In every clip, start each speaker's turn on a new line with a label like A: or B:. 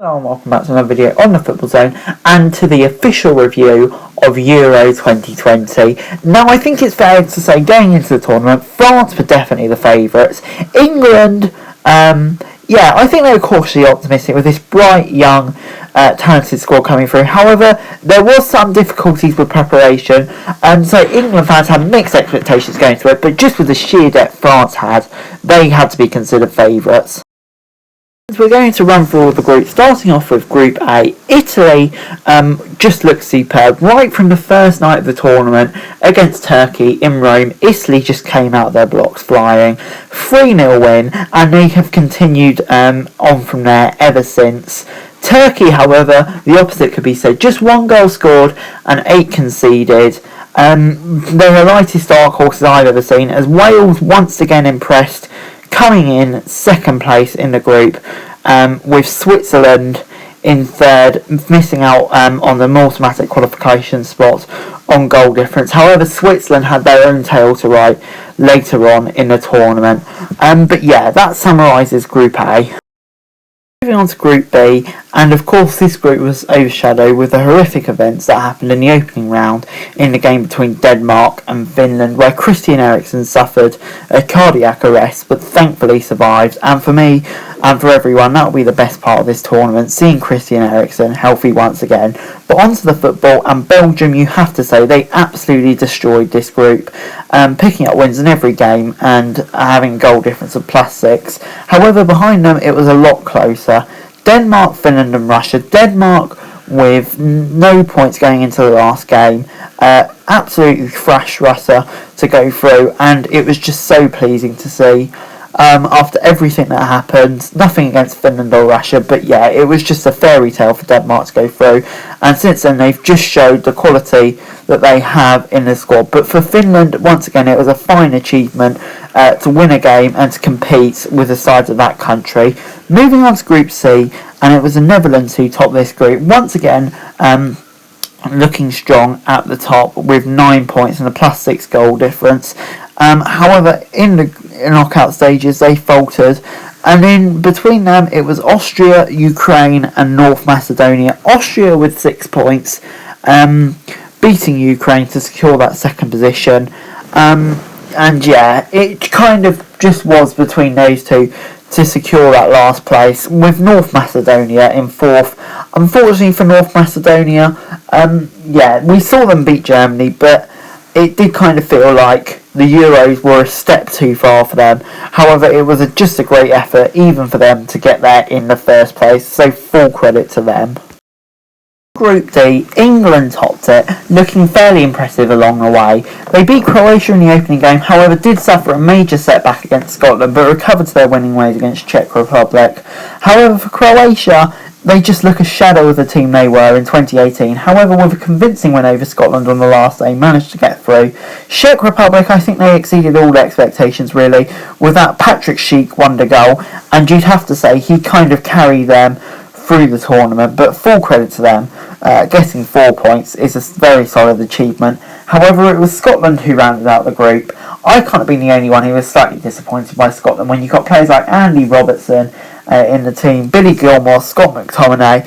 A: Hello and welcome back to another video on the Football Zone and to the official review of Euro 2020. Now I think it's fair to say going into the tournament, France were definitely the favourites. England, I think they were cautiously optimistic with this bright, young, talented squad coming through. However, there was some difficulties with preparation, and so England fans had mixed expectations going through it, but just with the sheer depth France had, they had to be considered favourites. We're going to run through all the groups, starting off with Group A. Italy just looked superb right from the first night of the tournament against Turkey in Rome. Italy just came out of their blocks flying, 3-0 win, and they have continued on from there ever since. Turkey, however, the opposite could be said. Just 1 goal scored and 8 conceded. They're the lightest dark horses I've ever seen, as Wales once again impressed, coming in second place in the group, with Switzerland in third, missing out on the automatic qualification spot on goal difference. However, Switzerland had their own tale to write later on in the tournament. But yeah, that summarises Group A. Moving on to Group B, and of course this group was overshadowed with the horrific events that happened in the opening round in the game between Denmark and Finland, where Christian Eriksen suffered a cardiac arrest but thankfully survived. And for me and for everyone, that will be the best part of this tournament, seeing Christian Eriksen healthy once again. But onto the football, and Belgium, you have to say, they absolutely destroyed this group, picking up wins in every game and having goal difference of +6. However, behind them it was a lot closer. Denmark, Finland and Russia. Denmark with no points going into the last game, absolutely thrashed Russia to go through, and it was just so pleasing to see. After everything that happened, nothing against Finland or Russia, but yeah, it was just a fairy tale for Denmark to go through, and since then they've just showed the quality that they have in the squad. But for Finland, once again, it was a fine achievement to win a game and to compete with the sides of that country. Moving on to Group C, and it was the Netherlands who topped this group, once again looking strong at the top with 9 points and a +6 goal difference. However, in the knockout stages they faltered, and in between them it was Austria, Ukraine and North Macedonia. Austria with 6 points, beating Ukraine to secure that second position, and yeah, it kind of just was between those two to secure that last place, with North Macedonia in 4th. Unfortunately for North Macedonia, we saw them beat Germany, but it did kind of feel like the Euros were a step too far for them. However, it was just a great effort even for them to get there in the first place, so full credit to them. Group D, England topped it, looking fairly impressive along the way. They beat Croatia in the opening game, however did suffer a major setback against Scotland, but recovered to their winning ways against Czech Republic. However, for Croatia, they just look a shadow of the team they were in 2018. However, with a convincing win over Scotland on the last day, managed to get through. Czech Republic, I think they exceeded all expectations really, with that Patrick Schick wonder goal, and you'd have to say he kind of carried them through the tournament, but full credit to them. Getting 4 points is a very solid achievement. However, it was Scotland who rounded out the group. I can't have been the only one who was slightly disappointed by Scotland when you've got players like Andy Robertson in the team, Billy Gilmour, Scott McTominay,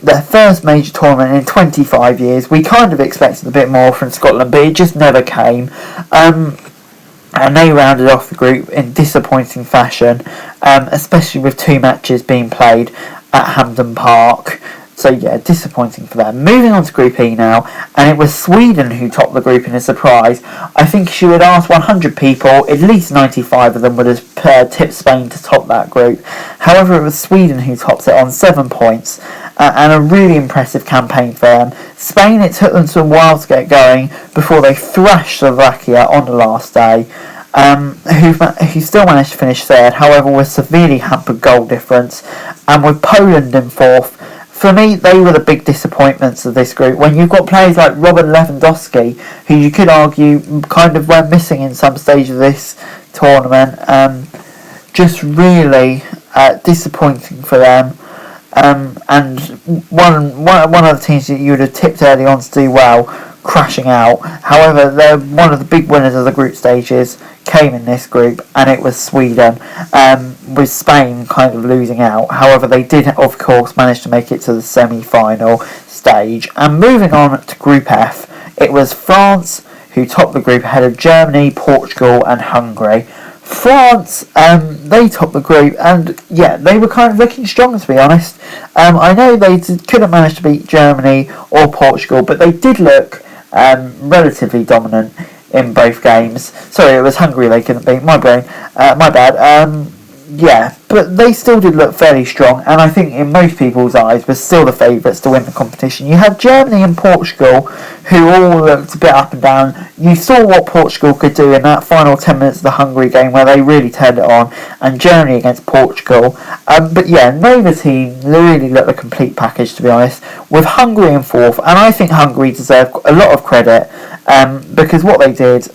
A: their first major tournament in 25 years. We kind of expected a bit more from Scotland, but it just never came. And they rounded off the group in disappointing fashion, especially with 2 matches being played at Hampden Park. So yeah, disappointing for them. Moving on to Group E now, and it was Sweden who topped the group in a surprise. I think if you had asked 100 people, at least 95 of them would have tipped Spain to top that group. However, it was Sweden who topped it on 7 points, and a really impressive campaign for them. Spain, it took them a while to get going before they thrashed Slovakia on the last day, who still managed to finish third, however with severely hampered goal difference, and with Poland in 4th. For me, they were the big disappointments of this group. When you've got players like Robert Lewandowski, who you could argue kind of went missing in some stage of this tournament, just really disappointing for them. And one of the teams that you would have tipped early on to do well, crashing out. However, they're one of the big winners of the group stages, came in this group, and it was Sweden. with Spain kind of losing out. However, they did, of course, manage to make it to the semi-final stage. And moving on to Group F, it was France who topped the group ahead of Germany, Portugal and Hungary. France, they topped the group, and yeah, they were kind of looking strong, to be honest. I know they couldn't manage to beat Germany or Portugal, but they did look relatively dominant in both games. Sorry, it was Hungary they couldn't beat. My bad. Yeah, but they still did look fairly strong, and I think in most people's eyes were still the favourites to win the competition. You had Germany and Portugal, who all looked a bit up and down. You saw what Portugal could do in that final 10 minutes of the Hungary game, where they really turned it on, and Germany against Portugal. But yeah, neither team really looked a complete package, to be honest, with Hungary in fourth, and I think Hungary deserve a lot of credit, because what they did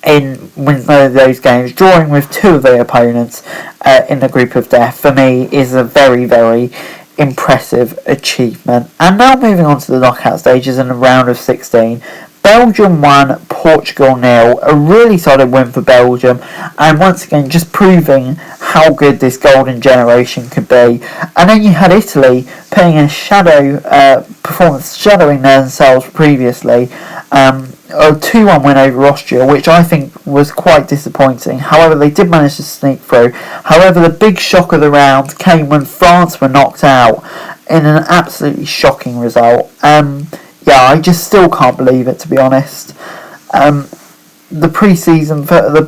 A: in winning those games, drawing with two of their opponents in the group of death, for me is a very, very impressive achievement. And now moving on to the knockout stages in the round of 16. Belgium 1, Portugal 0. A really solid win for Belgium, and once again just proving how good this golden generation could be. And then you had Italy putting a shadow performance, shadowing themselves previously. A 2-1 win over Austria, which I think was quite disappointing. However, they did manage to sneak through. However, the big shock of the round came when France were knocked out in an absolutely shocking result. Yeah, I just still can't believe it, to be honest. The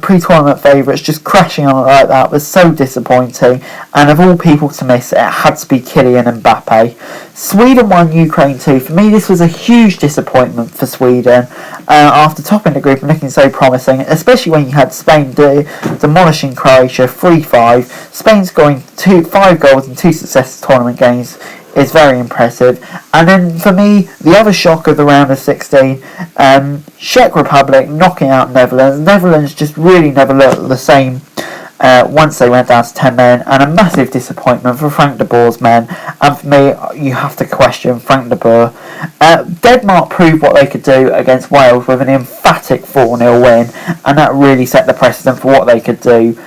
A: pre-tournament favourites just crashing on it like that was so disappointing, and of all people to miss it had to be Kylian Mbappe. Sweden won Ukraine 2. For me, this was a huge disappointment for Sweden after topping the group and looking so promising, especially when you had Spain demolishing Croatia 3-5. Spain scoring 5 goals in 2 successive tournament games is very impressive. And then for me, the other shock of the round of 16, Czech Republic knocking out Netherlands. Netherlands just really never looked the same once they went down to 10 men, and a massive disappointment for Frank de Boer's men. And for me, you have to question Frank de Boer. Denmark proved what they could do against Wales with an emphatic 4-0 win, and that really set the precedent for what they could do,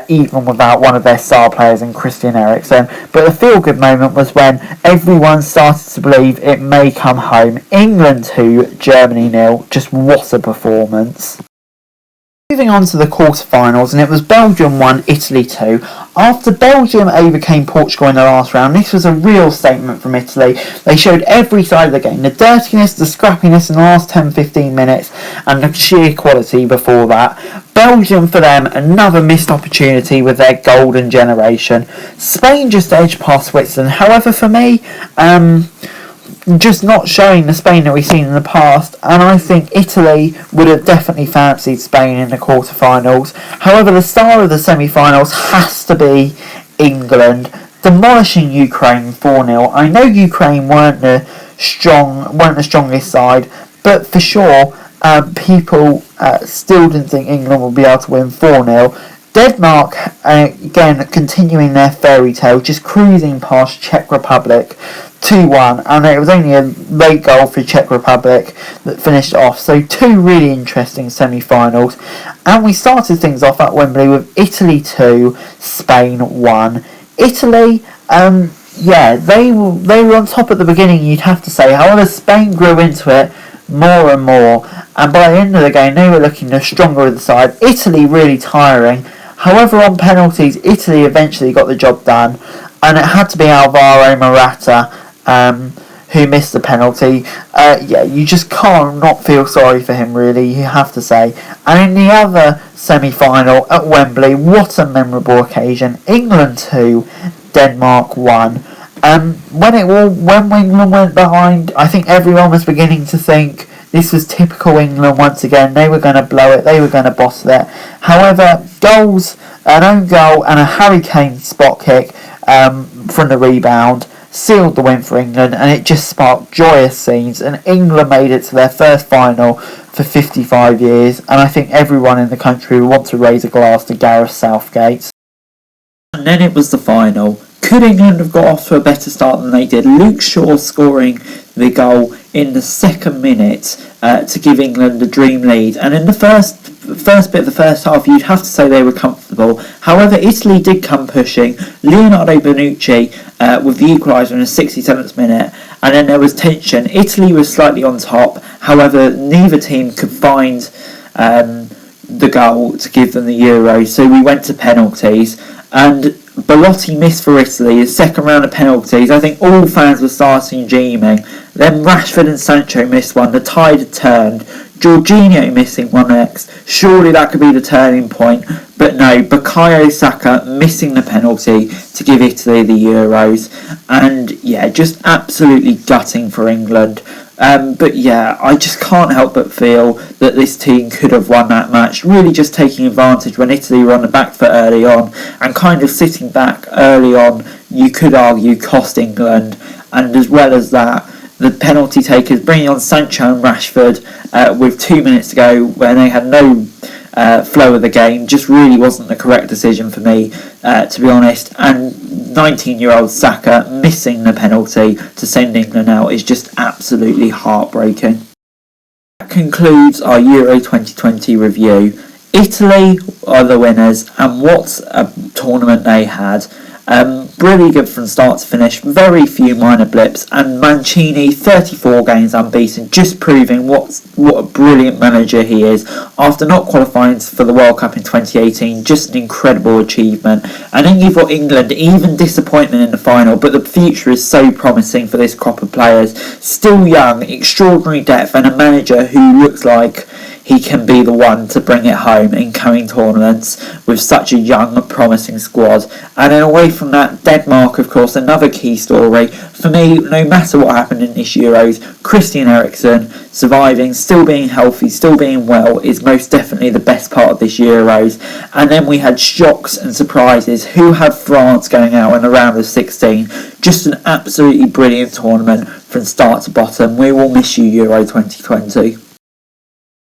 A: even without one of their star players in Christian Eriksen. But the feel-good moment was when everyone started to believe it may come home. England 2, Germany 0. Just what a performance. Moving on to the quarterfinals, and it was Belgium 1, Italy 2. After Belgium overcame Portugal in the last round, this was a real statement from Italy. They showed every side of the game, the dirtiness, the scrappiness in the last 10-15 minutes, and the sheer quality before that. Belgium, for them, another missed opportunity with their golden generation. Spain just edged past Switzerland. However, for me, just not showing the Spain that we've seen in the past, and I think Italy would have definitely fancied Spain in the quarterfinals. However, the star of the semi-finals has to be England, demolishing Ukraine 4-0. I know Ukraine weren't the strongest side, but for sure, people still didn't think England would be able to win 4-0. Denmark, again, continuing their fairy tale, just cruising past Czech Republic 2-1, and it was only a late goal for Czech Republic that finished off. So 2 really interesting semi-finals, and we started things off at Wembley with Italy 2, Spain 1. Italy, yeah, they were on top at the beginning, you'd have to say. However, Spain grew into it more and more, and by the end of the game they were looking the stronger of the side. Italy really tiring. However, on penalties, Italy eventually got the job done, and it had to be Alvaro Morata who missed the penalty. Yeah, you just can't not feel sorry for him, really, you have to say. And in the other semi-final at Wembley, what a memorable occasion. England 2, Denmark 1. When England went behind, I think everyone was beginning to think this was typical England once again. They were going to blow it, they were going to boss it. However, goals, an own goal and a Harry Kane spot kick from the rebound sealed the win for England, and it just sparked joyous scenes, and England made it to their first final for 55 years, and I think everyone in the country will want to raise a glass to Gareth Southgate. And then it was the final. Could England have got off to a better start than they did? Luke Shaw scoring the goal in the second minute to give England a dream lead. And in the first bit of the first half, you'd have to say they were comfortable. However, Italy did come pushing. Leonardo Bonucci with the equaliser in the 67th minute. And then there was tension. Italy was slightly on top. However, neither team could find the goal to give them the Euro. So we went to penalties. And Belotti missed for Italy, his second round of penalties. I think all fans were starting dreaming. Then Rashford and Sancho missed one. The tide had turned. Jorginho missing one next. Surely that could be the turning point. But no, Bukayo Saka missing the penalty to give Italy the Euros. And yeah, just absolutely gutting for England. But yeah, I just can't help but feel that this team could have won that match. Really just taking advantage when Italy were on the back foot early on, and kind of sitting back early on, you could argue, cost England. And as well as that, the penalty takers bringing on Sancho and Rashford with 2 minutes to go when they had no flow of the game just really wasn't the correct decision for me, to be honest. And 19-year-old Saka missing the penalty to send England out is just absolutely heartbreaking. That concludes our Euro 2020 review. Italy are the winners, and what a tournament they had. Really good from start to finish, very few minor blips, and Mancini 34 games unbeaten, just proving what a brilliant manager he is. After not qualifying for the World Cup in 2018, just an incredible achievement. And then you've got England, even disappointment in the final, but the future is so promising for this crop of players. Still young, extraordinary depth, and a manager who looks like he can be the one to bring it home in coming tournaments with such a young, promising squad. And then away from that, Denmark, of course, another key story. For me, no matter what happened in this Euros, Christian Eriksen surviving, still being healthy, still being well, is most definitely the best part of this Euros. And then we had shocks and surprises. Who had France going out in the round of 16? Just an absolutely brilliant tournament from start to bottom. We will miss you, Euro 2020.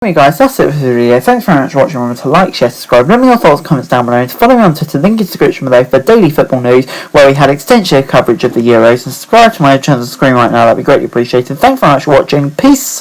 B: Anyway guys, that's it for the video. Thanks very much for watching. Remember to like, share, subscribe, let me know your thoughts, comments down below, and to follow me on Twitter, link in the description below for daily football news, where we had extensive coverage of the Euros, and subscribe to my channel on the screen right now, that'd be greatly appreciated. Thanks very much for watching, peace!